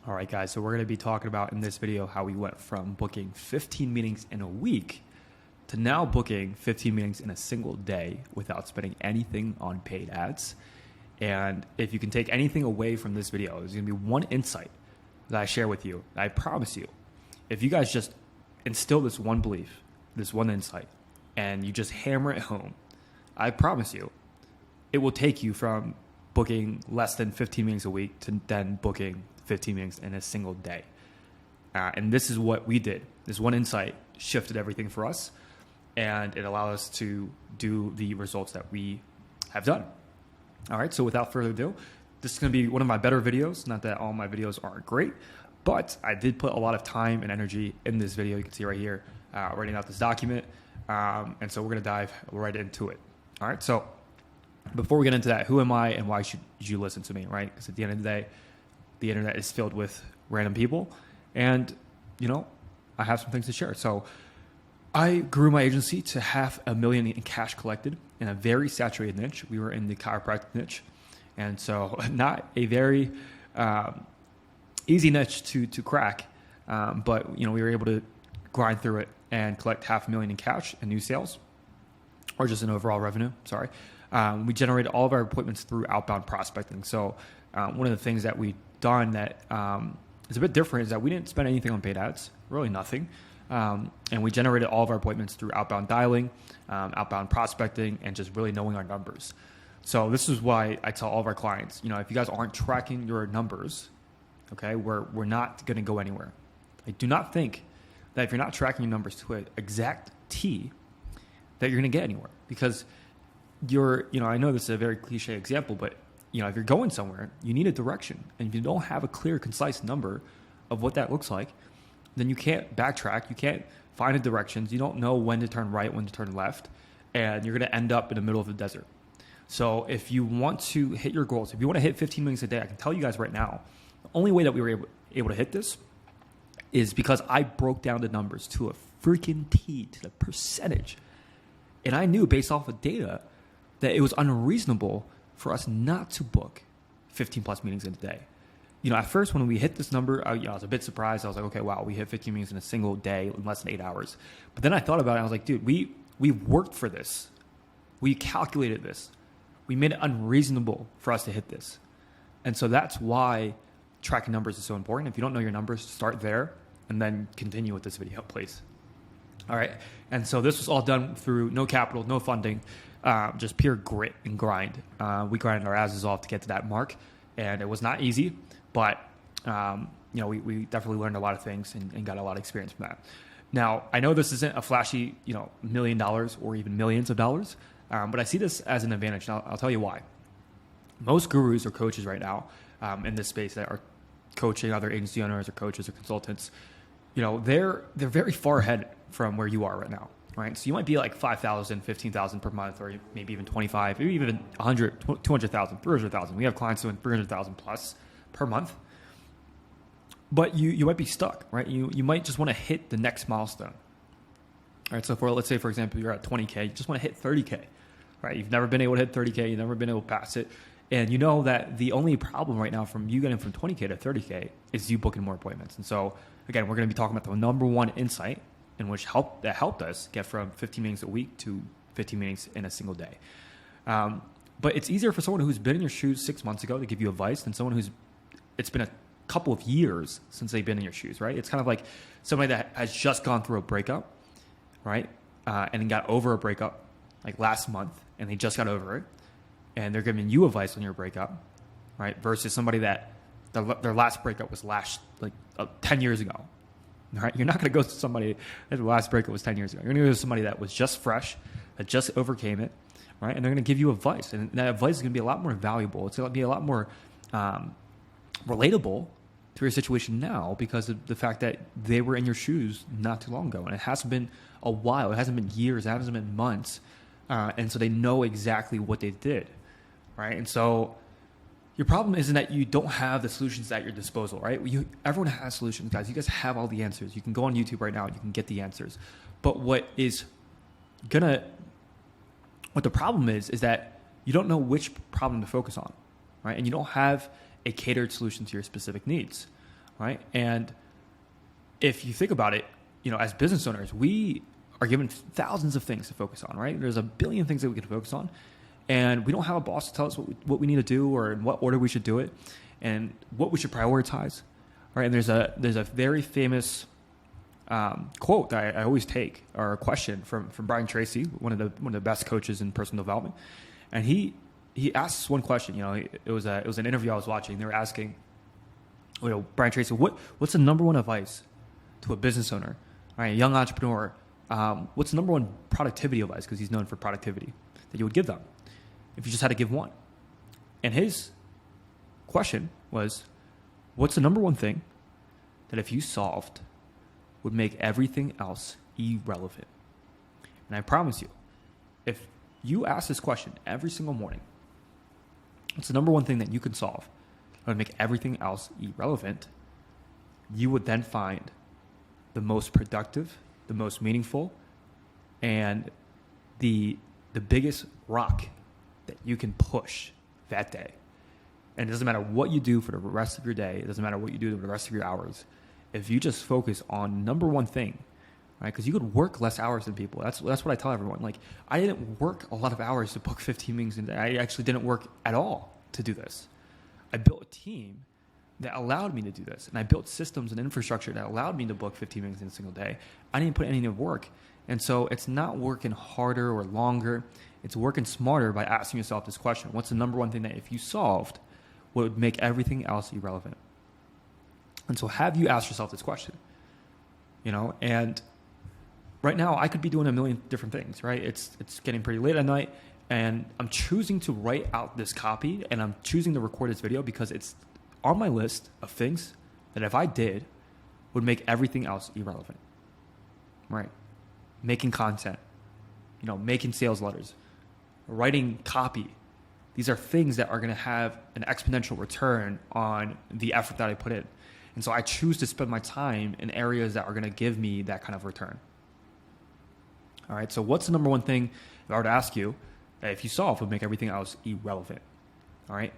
All right, guys, so we're going to be talking about in this video how we went from booking 15 meetings in a week to now booking 15 meetings in a single day without spending anything on paid ads. And if you can take anything away from this video, there's going to be one insight that I share with you. I promise you, if you guys just instill this one belief, this one insight, and you just hammer it home, I promise you, it will take you from booking less than 15 meetings a week to then booking 15 meetings in a single day. And this is what we did. This one insight shifted everything for us, and it allowed us to do the results that we have done. All right, so without further ado, this is going to be one of my better videos. Not that all my videos aren't great, but I did put a lot of time and energy in this video. You can see right here, writing out this document. And so we're going to dive right into it. All right, so before we get into that, who am I and why should you listen to me, right? Because at the end of the day, the internet is filled with random people, and, you know, I have some things to share. So I grew my agency to $500,000 in cash collected in a very saturated niche. We were in the chiropractic niche. And so not a very easy niche to crack. But, you know, we were able to grind through it and collect $500,000 in cash and new sales, or just in overall revenue. Sorry. We generated all of our appointments through outbound prospecting. So one of the things that we've done that is a bit different is that we didn't spend anything on paid ads, really nothing. And we generated all of our appointments through outbound dialing, outbound prospecting, and just really knowing our numbers. So this is why I tell all of our clients, you know, if you guys aren't tracking your numbers, okay, we're not going to go anywhere. I do not think that if you're not tracking your numbers to an exact T, that you're going to get anywhere, because you know, I know this is a very cliche example, but you know, if you're going somewhere, you need a direction. And if you don't have a clear, concise number of what that looks like, then you can't backtrack. You can't find the directions. You don't know when to turn right, when to turn left, and you're going to end up in the middle of the desert. So if you want to hit your goals, if you want to hit 15 meetings a day, I can tell you guys right now, the only way that we were able to hit this is because I broke down the numbers to a freaking T, to the percentage. And I knew based off of data that it was unreasonable for us not to book 15 plus meetings in a day. You know, at first when we hit this number, I was a bit surprised. I was like, okay, wow, we hit 15 meetings in a single day in less than 8 hours. But then I thought about it. I was like, dude, we worked for this. We calculated this. We made it unreasonable for us to hit this. And so that's why tracking numbers is so important. If you don't know your numbers, start there and then continue with this video, please. All right. And so this was all done through no capital, no funding, just pure grit and grind. We grinded our asses off to get to that mark, and it was not easy, but you know, we definitely learned a lot of things and got a lot of experience from that. Now, I know this isn't a flashy, you know, $1 million or even millions of dollars, but I see this as an advantage. And I'll tell you why. Most gurus or coaches right now in this space that are coaching other agency owners or coaches or consultants, you know, they're very far ahead from where you are right now. Right. So you might be like 5,000, 15,000 per month, or maybe even 25, maybe even 100, 200,000, 300,000. We have clients doing 300,000 plus per month. But you might be stuck, right? You might just want to hit the next milestone. All right. So let's say, for example, you're at 20K, you just want to hit 30K, right? You've never been able to hit 30K. You've never been able to pass it. And you know that the only problem right now from you getting from 20K to 30K is you booking more appointments. And so again, we're going to be talking about the number one insight in which helped us get from 15 meetings a week to 15 meetings in a single day. But it's easier for someone who's been in your shoes 6 months ago to give you advice than someone it's been a couple of years since they've been in your shoes, right? It's kind of like somebody that has just gone through a breakup, right? And then got over a breakup like last month, and they just got over it, and they're giving you advice on your breakup, right? Versus somebody that their last breakup was 10 years ago. Right? You're not going to go to somebody that the last breakup was 10 years ago. You're going to go to somebody that was just fresh, that just overcame it, right? And they're going to give you advice. And that advice is going to be a lot more valuable. It's going to be a lot more relatable to your situation now because of the fact that they were in your shoes not too long ago. And it hasn't been a while. It hasn't been years. It hasn't been months. And so they know exactly what they did, right? And so your problem isn't that you don't have the solutions at your disposal, right? Everyone has solutions, guys. You guys have all the answers. You can go on YouTube right now and you can get the answers. But what the problem is that you don't know which problem to focus on, right? And you don't have a catered solution to your specific needs. right? And if you think about it, as business owners, we are given thousands of things to focus on, right? There's a billion things that we can focus on, and we don't have a boss to tell us what we need to do or in what order we should do it and what we should prioritize, right? And there's a very famous quote that I always take, or a question from Brian Tracy, one of the best coaches in personal development, and he asks one question. It was an interview I was watching. They were asking, Brian Tracy, what's the number one advice to a business owner, right, a young entrepreneur? What's the number one productivity advice, because he's known for productivity, that you would give them if you just had to give one? And his question was, what's the number one thing that if you solved would make everything else irrelevant? And I promise you, if you ask this question every single morning, what's the number one thing that you can solve that would make everything else irrelevant, you would then find the most productive, the most meaningful, and the biggest rock that you can push that day. And it doesn't matter what you do for the rest of your day. It doesn't matter what you do for the rest of your hours. If you just focus on number one thing, right? Because you could work less hours than people. That's what I tell everyone. Like, I didn't work a lot of hours to book 15 meetings a day. I actually didn't work at all to do this. I built a team that allowed me to do this. And I built systems and infrastructure that allowed me to book 15 meetings in a single day. I didn't put any of work. And so it's not working harder or longer. It's working smarter by asking yourself this question. What's the number one thing that if you solved would make everything else irrelevant? And so have you asked yourself this question? And right now I could be doing a million different things, right? It's getting pretty late at night, and I'm choosing to write out this copy, and I'm choosing to record this video because it's on my list of things that if I did would make everything else irrelevant, right? Making content, making sales letters, writing copy. These are things that are going to have an exponential return on the effort that I put in. And so I choose to spend my time in areas that are going to give me that kind of return. All right, so what's the number one thing, if I were to ask you, that if you solve would make everything else irrelevant? All right,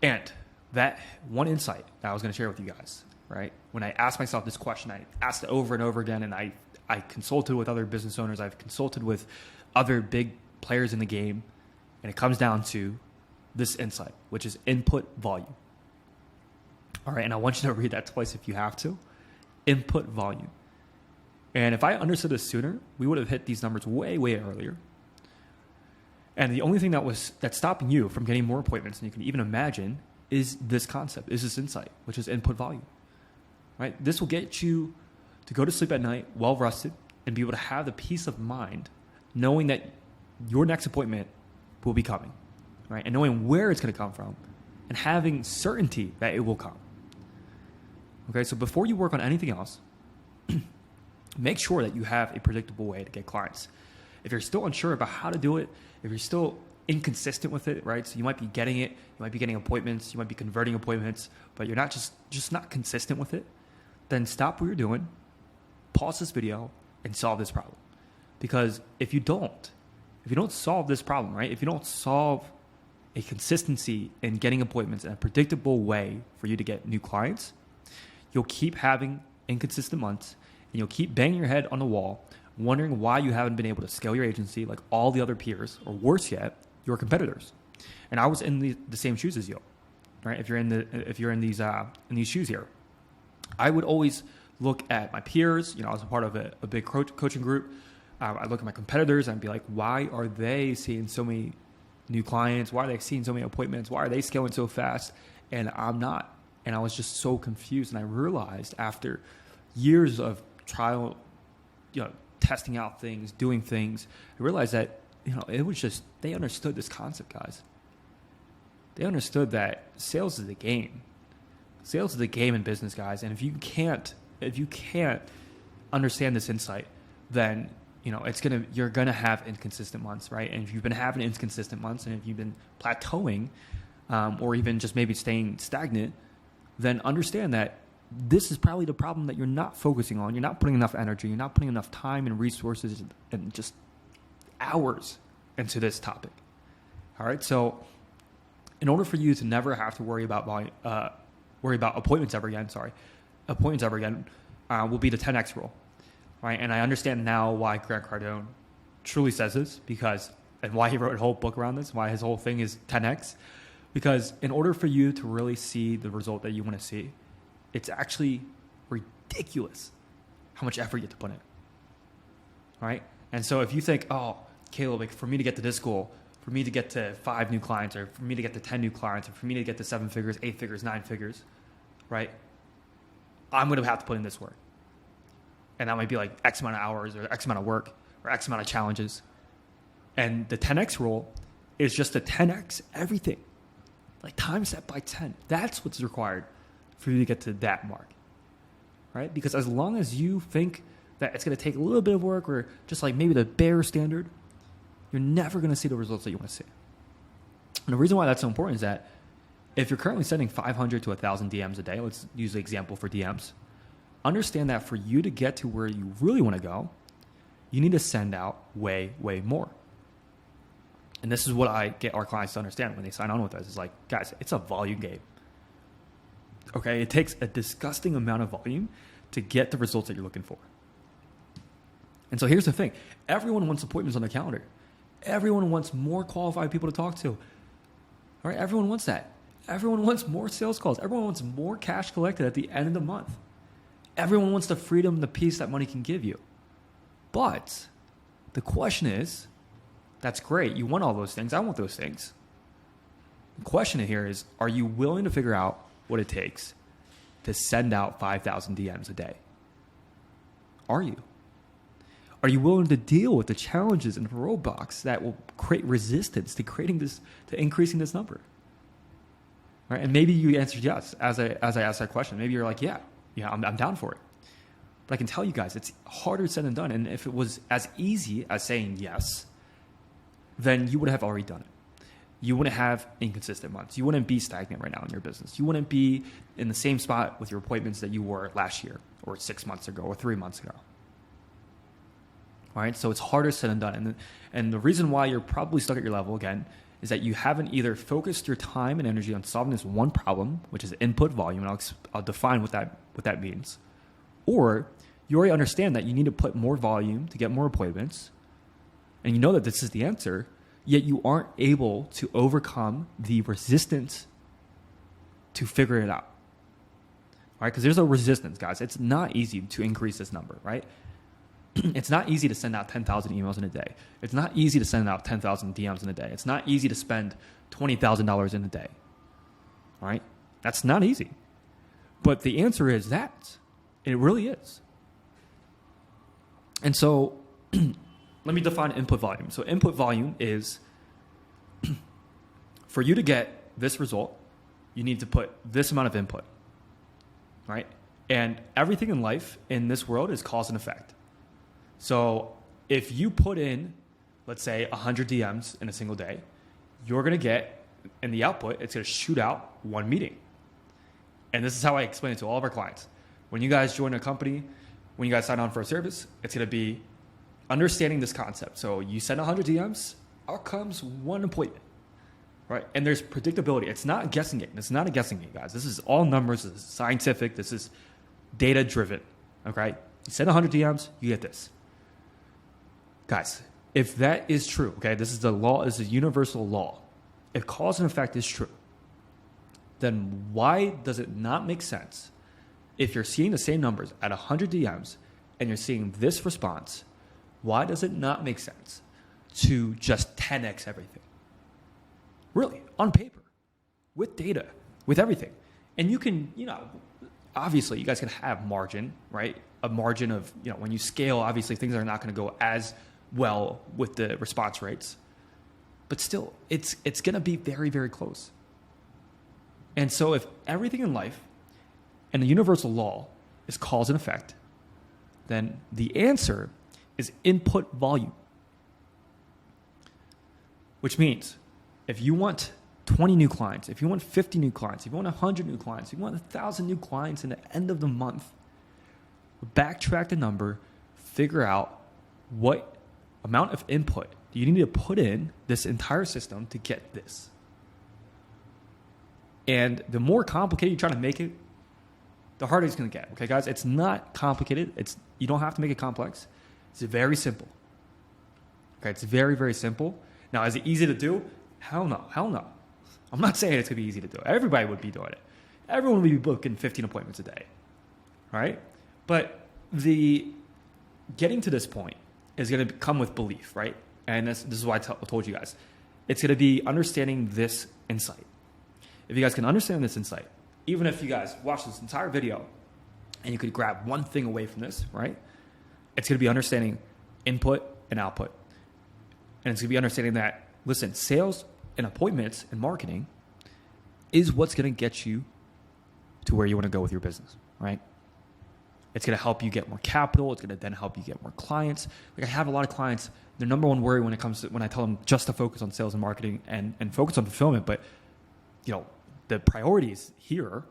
and that one insight that I was going to share with you guys, right? When I asked myself this question, I asked it over and over again, and I consulted with other business owners. I've consulted with other big players in the game, and it comes down to this insight, which is input volume. All right, and I want you to read that twice if you have to. Input volume. And if I understood this sooner, we would have hit these numbers way, way earlier. And the only thing that's stopping you from getting more appointments than you can even imagine is this concept, is this insight, which is input volume. Right? This will get you to go to sleep at night well rested and be able to have the peace of mind knowing that your next appointment will be coming, right? And knowing where it's going to come from and having certainty that it will come. Okay, so before you work on anything else, make sure that you have a predictable way to get clients. If you're still unsure about how to do it, if you're still inconsistent with it, right? So you might be getting it, you might be getting appointments, you might be converting appointments, but you're not just not consistent with it, then stop what you're doing, pause this video, and solve this problem. Because if you don't solve this problem, right? If you don't solve a consistency in getting appointments in a predictable way for you to get new clients, you'll keep having inconsistent months, and you'll keep banging your head on the wall, wondering why you haven't been able to scale your agency like all the other peers, or worse yet, your competitors. And I was in the same shoes as you, right? If you're in these shoes here, I would always look at my peers. I was a part of a big coaching group. I look at my competitors and I'd be like, why are they seeing so many new clients? Why are they seeing so many appointments? Why are they scaling so fast? And I'm not. And I was just so confused. And I realized after years of trial, testing out things, doing things, I realized that, it was just, they understood this concept, guys. They understood that sales is the game. Sales is the game in business, guys. And if you can't understand this insight, then you're gonna have inconsistent months, right? And if you've been having inconsistent months, and if you've been plateauing, or even just maybe staying stagnant, then understand that this is probably the problem that you're not focusing on. You're not putting enough energy. You're not putting enough time and resources and just hours into this topic. All right. So in order for you to never have to worry about worry about appointments ever again, will be the 10x rule, right? And I understand now why Grant Cardone truly says this, and why he wrote a whole book around this, why his whole thing is 10x, because in order for you to really see the result that you want to see, it's actually ridiculous how much effort you have to put in, right? And so if you think, oh, Caleb, like for me to get to this goal, for me to get to 5 new clients, or for me to get to 10 new clients, or for me to get to 7 figures, 8 figures, 9 figures, right? I'm going to have to put in this work. And that might be like X amount of hours or X amount of work or X amount of challenges. And the 10X rule is just to 10X everything. Like times that by 10. That's what's required for you to get to that mark, right? Because as long as you think that it's going to take a little bit of work or just like maybe the bare standard, you're never going to see the results that you want to see. And the reason why that's so important is that if you're currently sending 500 to 1,000 DMs a day, let's use the example for DMs, understand that for you to get to where you really want to go, you need to send out way, way more. And this is what I get our clients to understand when they sign on with us. It's like, guys, it's a volume game. Okay? It takes a disgusting amount of volume to get the results that you're looking for. And so here's the thing. Everyone wants appointments on their calendar. Everyone wants more qualified people to talk to. All right? Everyone wants that. Everyone wants more sales calls. Everyone wants more cash collected at the end of the month. Everyone wants the freedom, the peace that money can give you. But the question is, that's great. You want all those things. I want those things. The question here is, are you willing to figure out what it takes to send out 5,000 DMs a day? Are you? Are you willing to deal with the challenges and the roadblocks that will create resistance to increasing this number? Right? And maybe you answered yes as I asked that question. Maybe you're like, yeah, I'm down for it. But I can tell you guys, it's harder said than done. And if it was as easy as saying yes, then you would have already done it. You wouldn't have inconsistent months. You wouldn't be stagnant right now in your business. You wouldn't be in the same spot with your appointments that you were last year or 6 months ago or 3 months ago. All right? So it's harder said than done. And the reason why you're probably stuck at your level, again, is that you haven't either focused your time and energy on solving this one problem, which is input volume, and I'll define what that means, or you already understand that you need to put more volume to get more appointments, and you know that this is the answer, yet you aren't able to overcome the resistance to figure it out. All right? Because there's a resistance, guys. It's not easy to increase this number, right? It's not easy to send out 10,000 emails in a day. It's not easy to send out 10,000 DMs in a day. It's not easy to spend $20,000 in a day. All right? That's not easy. But the answer is that. It really is. And so let me define input volume. So input volume is for you to get this result, you need to put this amount of input. Right? And everything in life in this world is cause and effect. So if you put in, let's say, 100 DMs in a single day, you're going to get, in the output, it's going to shoot out one meeting. And this is how I explain it to all of our clients. When you guys join a company, when you guys sign on for a service, it's going to be understanding this concept. So you send 100 DMs, out comes one appointment, right? And there's predictability. It's not a guessing game. It's not a guessing game, guys. This is all numbers. This is scientific. This is data-driven, okay? You send 100 DMs, you get this. Guys, if that is true, okay, this is the law, this is a universal law. If cause and effect is true, then why does it not make sense if you're seeing the same numbers at 100 DMs and you're seeing this response, why does it not make sense to just 10x everything? Really, on paper, with data, with everything. And you can, obviously you guys can have margin, right? A margin of, when you scale, obviously things are not going to go as well with the response rates, but still it's going to be very, very close. And so if everything in life and the universal law is cause and effect, then the answer is input volume, which means if you want 20 new clients, if you want 50 new clients, if you want 100 new clients, if you want 1,000 new clients in the end of the month, backtrack the number, figure out what amount of input do you need to put in this entire system to get this. And the more complicated you try to make it, the harder it's going to get. Okay, guys? It's not complicated. You don't have to make it complex. It's very simple. Okay, it's very, very simple. Now, is it easy to do? Hell no. Hell no. I'm not saying it's going to be easy to do. Everybody would be doing it. Everyone would be booking 15 appointments a day. All right? But the getting to this point is going to come with belief, right? And this is why I told you guys. It's going to be understanding this insight. If you guys can understand this insight, even if you guys watch this entire video and you could grab one thing away from this, right? It's going to be understanding input and output. And it's going to be understanding that, listen, sales and appointments and marketing is what's going to get you to where you want to go with your business, right? It's going to help you get more capital. It's going to then help you get more clients. Like I have a lot of clients, their number one worry when I tell them just to focus on sales and marketing and focus on fulfillment, but the priorities here,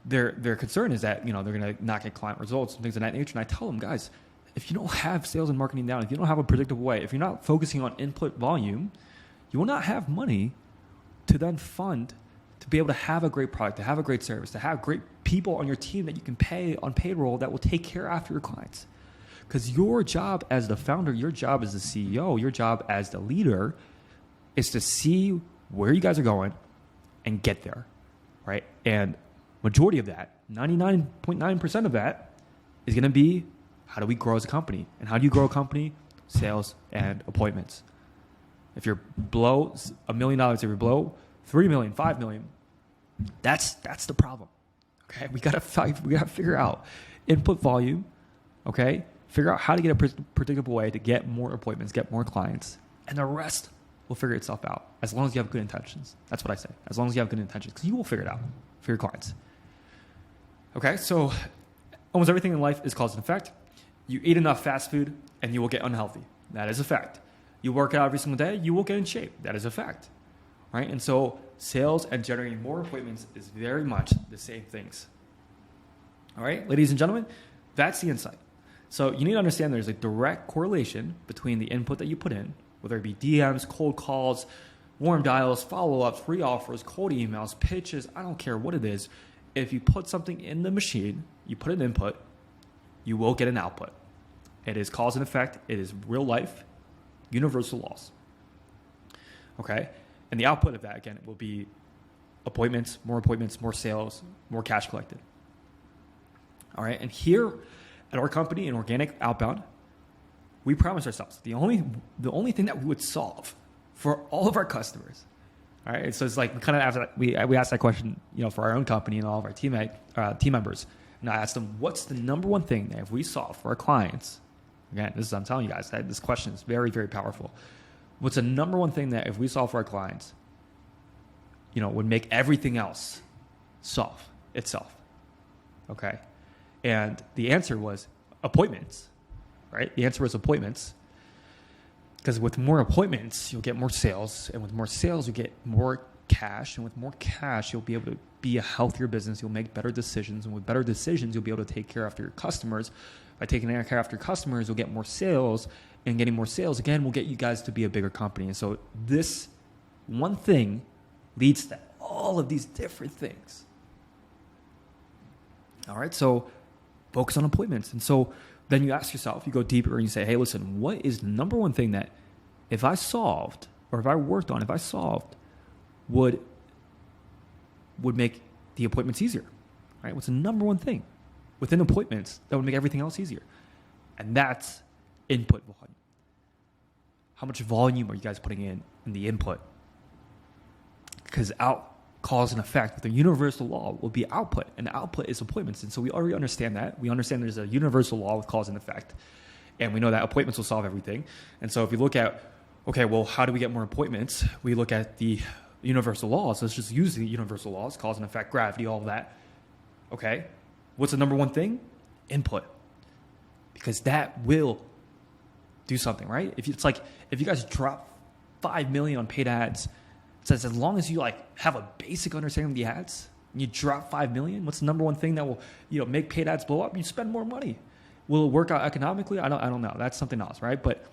their concern is that, they're going to not get client results and things of that nature. And I tell them, guys, if you don't have sales and marketing down, if you don't have a predictable way, if you're not focusing on input volume, you will not have money to then fund to be able to have a great product, to have a great service, to have great people on your team that you can pay on payroll that will take care after your clients. Because your job as the founder, your job as the CEO, your job as the leader is to see where you guys are going and get there, right? And majority of that, 99.9% of that is going to be, how do we grow as a company? And how do you grow a company? Sales and appointments. If you're below $1 million, if you're below 3 million, 5 million, that's the problem. Okay, we gotta figure out input volume. Okay, figure out how to get a predictable way to get more appointments, get more clients, and the rest will figure itself out as long as you have good intentions. That's what I say. As long as you have good intentions, because you will figure it out for your clients. Okay, so almost everything in life is cause and effect. You eat enough fast food, and you will get unhealthy. That is a fact. You work out every single day, you will get in shape. That is a fact. Right? And so sales and generating more appointments is very much the same things. All right, ladies and gentlemen, that's the insight. So you need to understand there's a direct correlation between the input that you put in, whether it be DMs, cold calls, warm dials, follow-ups, free offers, cold emails, pitches, I don't care what it is. If you put something in the machine, you put an input, you will get an output. It is cause and effect. It is real life, universal laws. Okay? And the output of that, again, will be appointments, more sales, more cash collected. All right? And here at our company, in Organic Outbound, we promise ourselves the only thing that we would solve for all of our customers. All right? So it's like we asked that question, for our own company and all of our team members. And I asked them, what's the number one thing that if we solve for our clients? Again, I'm telling you guys, this question is very, very powerful. What's the number one thing that if we solve for our clients, would make everything else solve itself? Okay. And the answer was appointments, right? The answer was appointments. Because with more appointments, you'll get more sales. And with more sales, you get more cash. And with more cash, you'll be able to be a healthier business. You'll make better decisions. And with better decisions, you'll be able to take care after your customers. By taking care after your customers, you'll get more sales. And getting more sales, again, will get you guys to be a bigger company. And so this one thing leads to all of these different things. All right, so focus on appointments. And so then you ask yourself, you go deeper and you say, hey, listen, what is the number one thing that if I solved would make the appointments easier? Right? What's the number one thing within appointments that would make everything else easier? And that's input volume. How much volume are you guys putting in the input? Because cause and effect, the universal law will be output, and the output is appointments. And so we already understand that. We understand there's a universal law with cause and effect, and we know that appointments will solve everything. And so if you look at, okay, well, how do we get more appointments? We look at the universal laws. Let's just use the universal laws, cause and effect, gravity, all of that. Okay, what's the number one thing? Input. Because that will do something, right? If you guys drop 5 million on paid ads, it says as long as you have a basic understanding of the ads, and you drop 5 million, what's the number one thing that will make paid ads blow up? You spend more money. Will it work out economically? I don't know. That's something else, right? But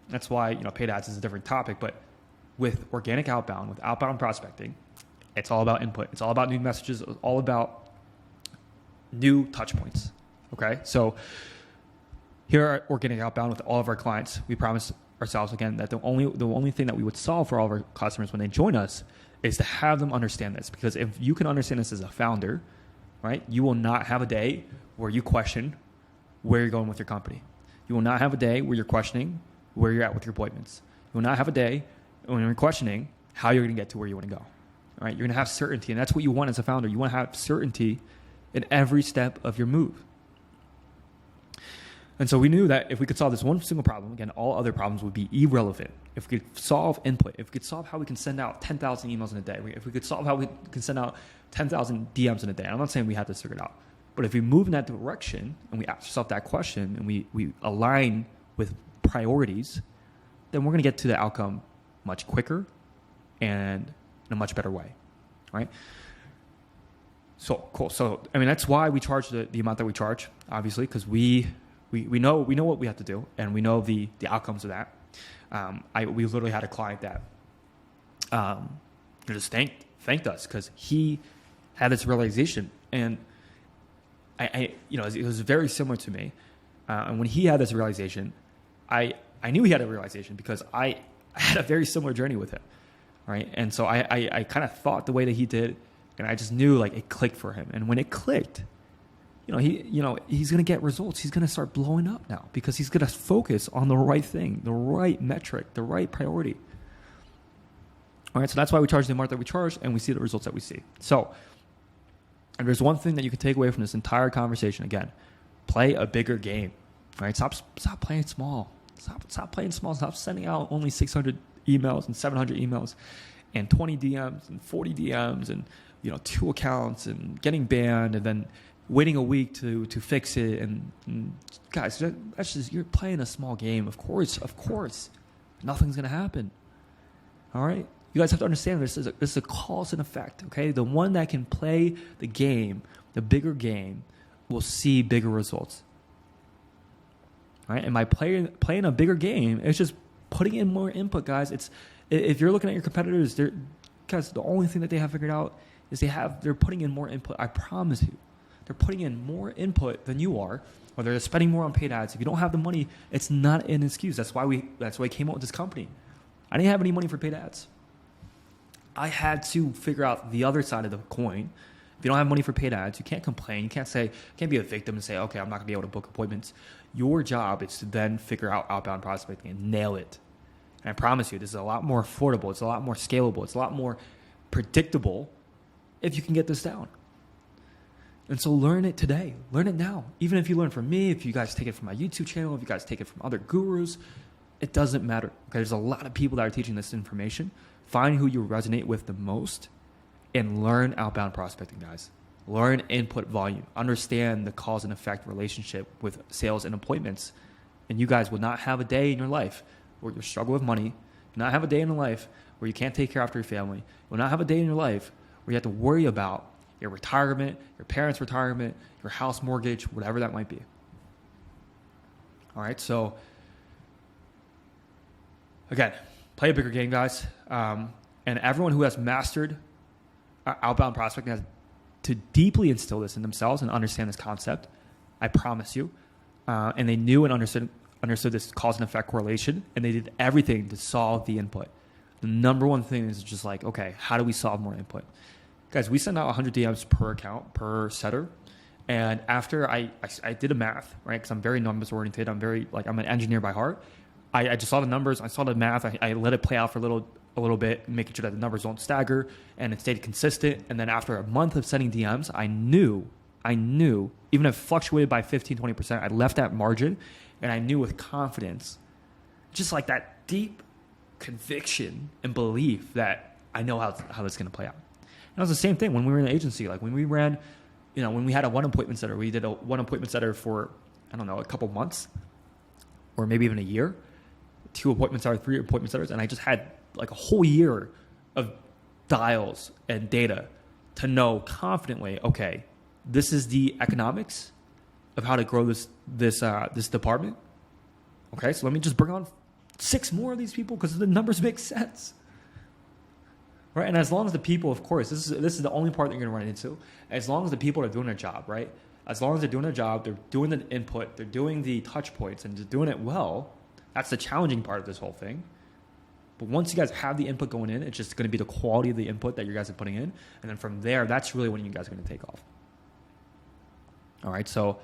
that's why paid ads is a different topic. But with organic outbound, with outbound prospecting, It's all about input. It's all about new messages. It's all about new touch points. Okay. So here at Organic Outbound with all of our clients, we promise ourselves again that the only thing that we would solve for all of our customers when they join us is to have them understand this. Because if you can understand this as a founder, right, you will not have a day where you question where you're going with your company. You will not have a day where you're questioning where you're at with your appointments. You will not have a day when you're questioning how you're going to get to where you want to go. All right, you're going to have certainty, and that's what you want as a founder. You want to have certainty in every step of your move. And so we knew that if we could solve this one single problem, again, all other problems would be irrelevant. If we could solve input, if we could solve how we can send out 10,000 emails in a day, if we could solve how we can send out 10,000 DMs in a day, I'm not saying we have to figure it out. But if we move in that direction and we ask ourselves that question and we align with priorities, then we're going to get to the outcome much quicker and in a much better way, right? So cool. So, I mean, that's why we charge the amount that we charge, obviously, because we know what we have to do, and we know the outcomes of that. We literally had a client that just thanked us because he had this realization, and it was very similar to me. And when he had this realization, I knew he had a realization because I had a very similar journey with him, right? And so I kind of thought the way that he did, and I just knew like it clicked for him. And when it clicked, he's going to get results. He's going to start blowing up now because he's going to focus on the right thing, the right metric, the right priority. All right, so that's why we charge the amount that we charge, and we see the results that we see. So, and there's one thing that you can take away from this entire conversation. Again, play a bigger game. Right? Stop playing small. Stop playing small. Stop sending out only 600 emails and 700 emails, and 20 DMs and 40 DMs and 2 accounts and getting banned and then waiting a week to fix it. And guys, that's just, you're playing a small game. Of course, nothing's going to happen. All right? You guys have to understand this is a cause and effect, okay? The one that can play the game, the bigger game, will see bigger results. All right? And by playing a bigger game, it's just putting in more input, guys. If you're looking at your competitors, the only thing that they have figured out is they're putting in more input. I promise you. They're putting in more input than you are, or they're spending more on paid ads. If you don't have the money, it's not an excuse. That's why we came up with this company. I didn't have any money for paid ads. I had to figure out the other side of the coin. If you don't have money for paid ads, you can't complain. You can't be a victim and say, okay, I'm not going to be able to book appointments. Your job is to then figure out outbound prospecting and nail it. And I promise you, this is a lot more affordable. It's a lot more scalable. It's a lot more predictable if you can get this down. And so learn it today. Learn it now. Even if you learn from me, if you guys take it from my YouTube channel, if you guys take it from other gurus, it doesn't matter. Okay, there's a lot of people that are teaching this information. Find who you resonate with the most and learn outbound prospecting, guys. Learn input volume. Understand the cause and effect relationship with sales and appointments. And you guys will not have a day in your life where you struggle with money. You'll not have a day in your life where you can't take care of your family. You'll not have a day in your life where you have to worry about your retirement, your parents' retirement, your house mortgage, whatever that might be. All right, so again, play a bigger game, guys. And everyone who has mastered outbound prospecting has to deeply instill this in themselves and understand this concept. I promise you. And they knew and understood this cause and effect correlation, and they did everything to solve the input. The number one thing is just like, okay, how do we solve more input? Guys, we send out 100 DMs per account, per setter. And after I did a math, right? Because I'm very numbers oriented. I'm an engineer by heart. I just saw the numbers. I saw the math. I let it play out for a little bit, making sure that the numbers don't stagger, and it stayed consistent. And then after a month of sending DMs, I knew, even if it fluctuated by 15, 20%, I left that margin, and I knew with confidence, just like that deep conviction and belief that I know how it's going to play out. And it was the same thing when we were in the agency. Like when we ran, when we had a one appointment setter, we did a one appointment setter for, a couple months or maybe even a year, 2 appointment setters, 3 appointment setters. And I just had like a whole year of dials and data to know confidently, okay, this is the economics of how to grow this department. Okay, so let me just bring on 6 more of these people because the numbers make sense. right? And as long as the people, of course, this is the only part that you're going to run into. As long as the people are doing their job, right? As long as they're doing their job, they're doing the input, they're doing the touch points, and they're doing it well. That's the challenging part of this whole thing. But once you guys have the input going in, it's just going to be the quality of the input that you guys are putting in. And then from there, that's really when you guys are going to take off. All right. So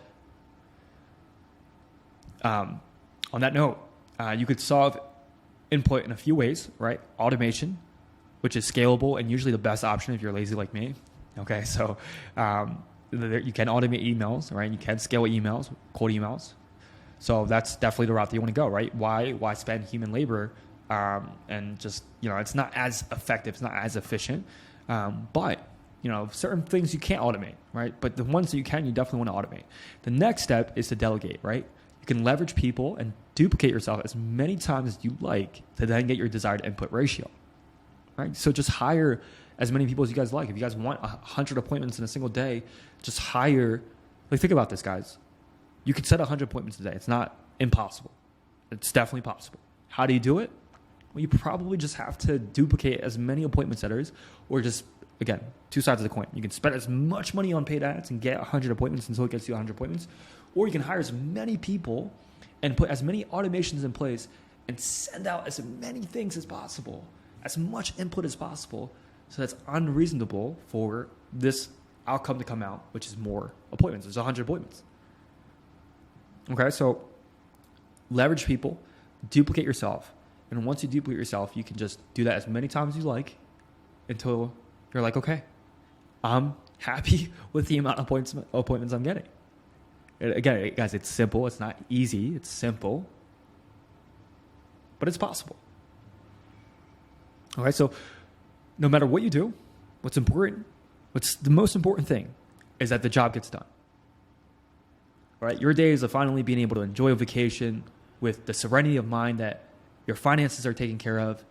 on that note, you could solve input in a few ways, right? Automation, which is scalable and usually the best option if you're lazy like me. Okay. So you can automate emails, right? You can scale emails, cold emails. So that's definitely the route that you want to go, right? Why spend human labor? And just, it's not as effective, it's not as efficient. But, certain things you can't automate, right? But the ones that you can, you definitely want to automate. The next step is to delegate, right? You can leverage people and duplicate yourself as many times as you like to then get your desired input ratio, right? So just hire as many people as you guys like. If you guys want 100 appointments in a single day, just hire, think about this, guys. You could set 100 appointments a day. It's not impossible. It's definitely possible. How do you do it? Well, you probably just have to duplicate as many appointment setters, or just, again, two sides of the coin. You can spend as much money on paid ads and get 100 appointments until it gets you 100 appointments, or you can hire as many people and put as many automations in place and send out as many things as possible, as much input as possible, so that's unreasonable for this outcome to come out, which is more appointments. There's 100 appointments. Okay, so leverage people, duplicate yourself. And once you duplicate yourself, you can just do that as many times as you like until you're like, okay, I'm happy with the amount of appointments I'm getting. And again, guys, it's simple. It's not easy. It's simple. But it's possible. All right, so no matter what you do, what's the most important thing is that the job gets done. All right, your days of finally being able to enjoy a vacation with the serenity of mind that your finances are taken care of,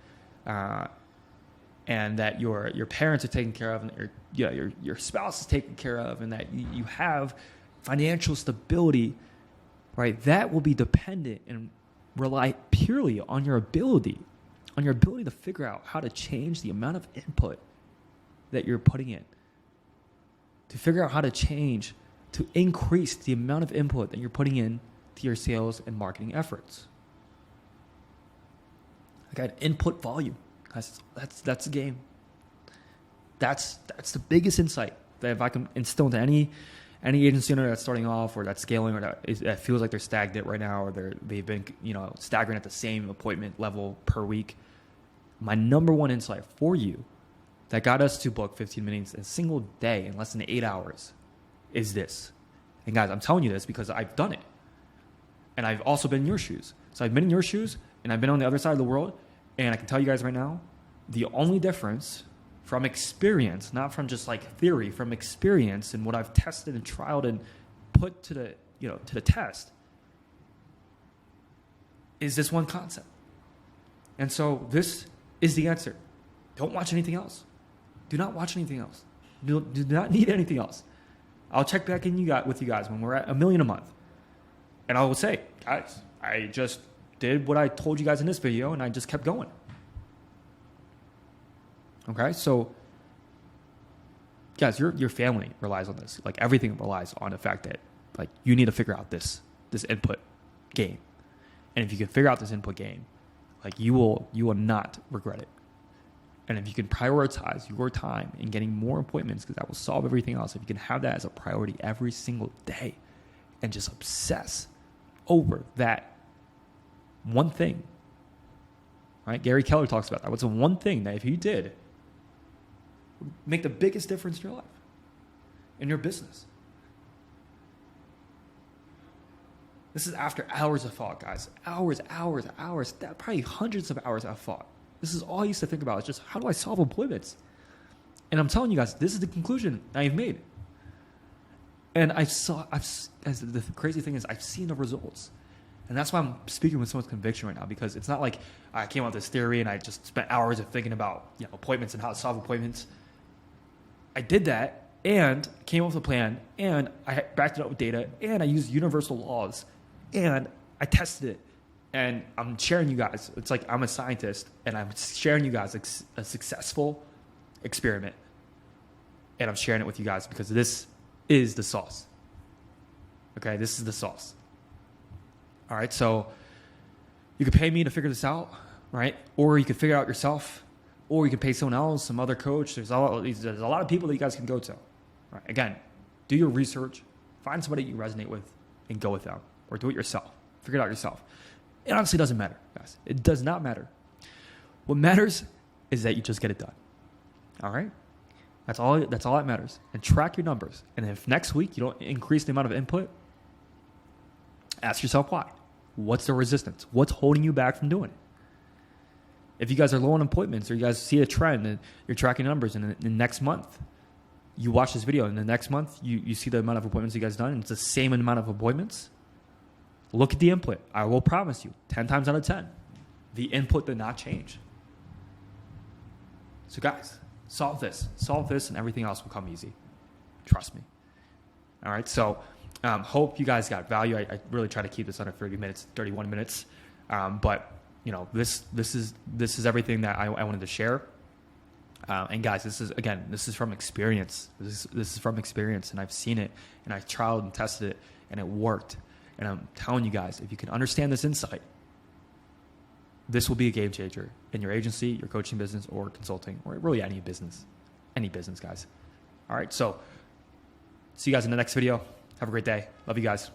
and that your parents are taken care of, and your spouse is taken care of, and that you have financial stability, right? That will be dependent and rely purely on your ability to figure out how to change the amount of input that you're putting in, to figure out how to increase the amount of input that you're putting in to your sales and marketing efforts. Again, input volume. That's the game. That's the biggest insight that if I can instill into any agency owner that's starting off or that's scaling or that feels like they're stagnant right now, or they've been staggering at the same appointment level per week. My number one insight for you that got us to book 15 meetings in a single day in less than 8 hours is this. And guys, I'm telling you this because I've done it. And I've also been in your shoes. So I've been in your shoes and I've been on the other side of the world. And I can tell you guys right now, the only difference from experience, not from just like theory, from experience and what I've tested and trialed and put to the test, is this one concept. And so this is the answer. Don't watch anything else. Do not watch anything else. Do not need anything else. I'll check back in with you guys when we're at 1 million a month. And I will say, guys, I just did what I told you guys in this video and I just kept going. Okay, so guys, your family relies on this. Like everything relies on the fact that like you need to figure out this input game. And if you can figure out this input game, like you will not regret it. And if you can prioritize your time in getting more appointments, because that will solve everything else. If you can have that as a priority every single day and just obsess over that one thing, right? Gary Keller talks about that. What's the one thing that if you did would make the biggest difference in your life, in your business? This is after hours of thought, guys. Hours, probably hundreds of hours of thought. This is all I used to think about. It's just, how do I solve appointments? And I'm telling you guys, this is the conclusion I've made. And the crazy thing is, I've seen the results. And that's why I'm speaking with so much conviction right now, because it's not like I came up with this theory and I just spent hours of thinking about appointments and how to solve appointments. I did that and came up with a plan, and I backed it up with data, and I used universal laws, and I tested it. And I'm sharing you guys. It's like I'm a scientist, and I'm sharing you guys a successful experiment. And I'm sharing it with you guys because this is the sauce. Okay, this is the sauce. All right, so you could pay me to figure this out, right? Or you could figure it out yourself, or you could pay someone else, some other coach. There's a lot of people that you guys can go to. Right? Again, do your research, find somebody you resonate with, and go with them, or do it yourself. Figure it out yourself. It honestly doesn't matter, guys. It does not matter. What matters is that you just get it done. All right? That's all that matters. And track your numbers. And if next week you don't increase the amount of input, ask yourself why. What's the resistance? What's holding you back from doing it? If you guys are low on appointments or you guys see a trend and you're tracking numbers and in the next month you watch this video and the next month you see the amount of appointments you guys done and it's the same amount of appointments, look at the input. I will promise you 10 times out of 10, the input did not change. So guys, solve this and everything else will come easy. Trust me. All right. So hope you guys got value. I really try to keep this under 30 minutes, 31 minutes. But this is everything that I wanted to share. And guys, this is from experience. This is from experience, and I've seen it, and I tried and tested it, and it worked. And I'm telling you guys, if you can understand this insight, this will be a game changer in your agency, your coaching business, or consulting, or really any business, guys. All right, so see you guys in the next video. Have a great day. Love you guys.